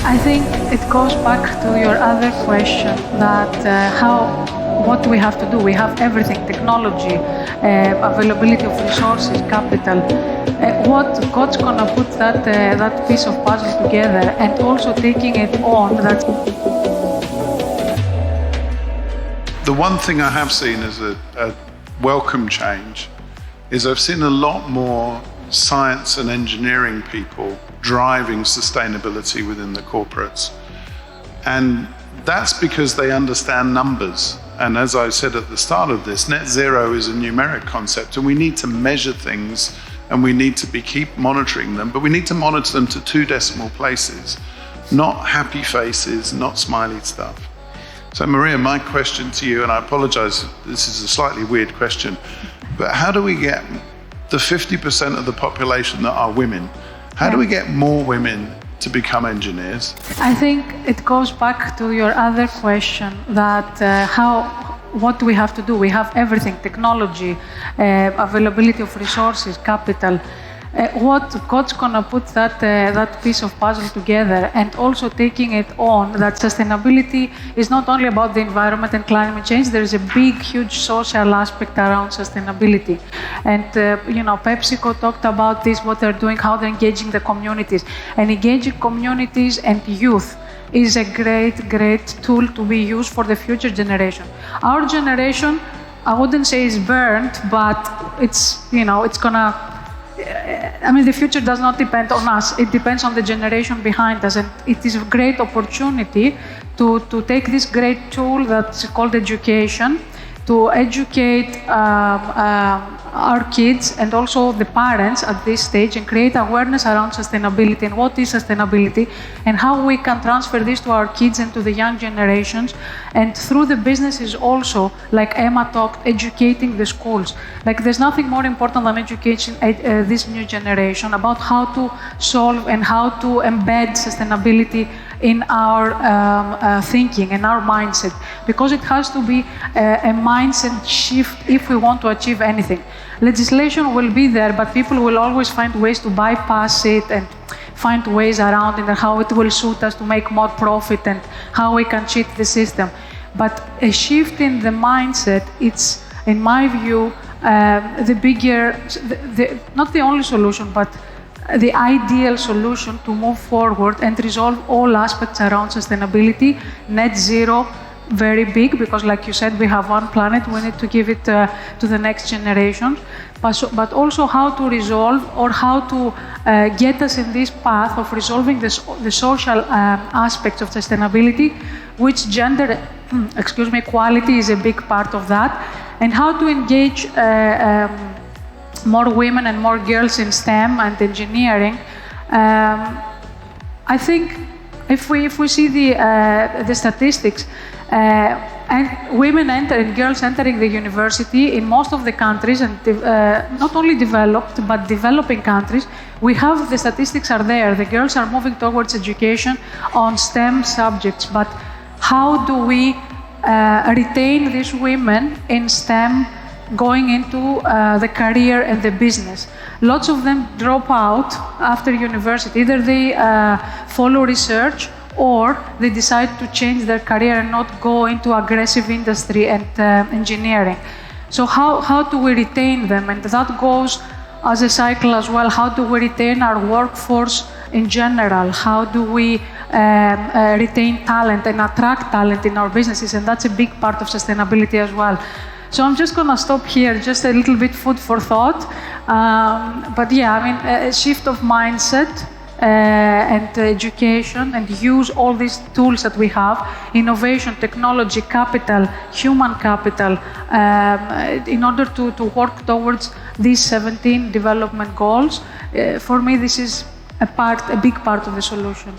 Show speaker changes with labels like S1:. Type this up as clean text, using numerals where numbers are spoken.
S1: I think it goes back to your other question that what do we have to do? We have everything, technology, availability of resources, capital. What's gonna put that piece of puzzle together and also taking it on?
S2: The one thing I have seen as a welcome change is I've seen a lot more science and engineering people driving sustainability within the corporates. And that's because they understand numbers. And as I said at the start of this, net zero is a numeric concept, and we need to measure things and we need to keep monitoring them, but we need to monitor them to 2 decimal places, not happy faces, not smiley stuff. So Maria, my question to you, and I apologize, this is a slightly weird question, but how do we get the 50% of the population that are women, how do we get more women to become engineers?
S1: I think it goes back to your other question that what do we have to do? We have everything, technology, availability of resources, capital. What's gonna put that piece of puzzle together and also taking it on that sustainability is not only about the environment and climate change, there is a big, huge social aspect around sustainability. And PepsiCo talked about this, what they're doing, how they're engaging the communities. And engaging communities and youth is a great tool to be used for the future generation. Our generation, I wouldn't say is burnt, but it's gonna, the future does not depend on us. It depends on the generation behind us, and it is a great opportunity to take this great tool that's called education, to educate our kids and also the parents at this stage and create awareness around sustainability and what is sustainability and how we can transfer this to our kids and to the young generations, and through the businesses also, like Emma talked, educating the schools. Like there's nothing more important than education this new generation about how to solve and how to embed sustainability in our thinking and our mindset, because it has to be a mindset shift if we want to achieve anything. Legislation will be there, but people will always find ways to bypass it and find ways around it and how it will suit us to make more profit and how we can cheat the system. But a shift in the mindset, it's, in my view, not the only solution, but the ideal solution to move forward and resolve all aspects around sustainability. Net zero, very big, because like you said, we have one planet, we need to give it to the next generation. But also how to resolve or how to get us in this path of resolving the social aspects of sustainability, which gender, equality is a big part of that, and how to engage more women and more girls in STEM and engineering. I think if we see the statistics, and women and girls entering the university in most of the countries, and not only developed but developing countries, we have the statistics are there. The girls are moving towards education on STEM subjects, but how do we retain these women in STEM going into the career and the business? Lots of them drop out after university. Either they follow research or they decide to change their career and not go into aggressive industry and engineering. So how do we retain them? And that goes as a cycle as well. How do we retain our workforce in general? How do we retain talent and attract talent in our businesses? And that's a big part of sustainability as well. So I'm just gonna stop here, just a little bit food for thought. But yeah, a shift of mindset and education, and use all these tools that we have, innovation, technology, capital, human capital, in order to work towards these 17 development goals. For me, this is a big part of the solution.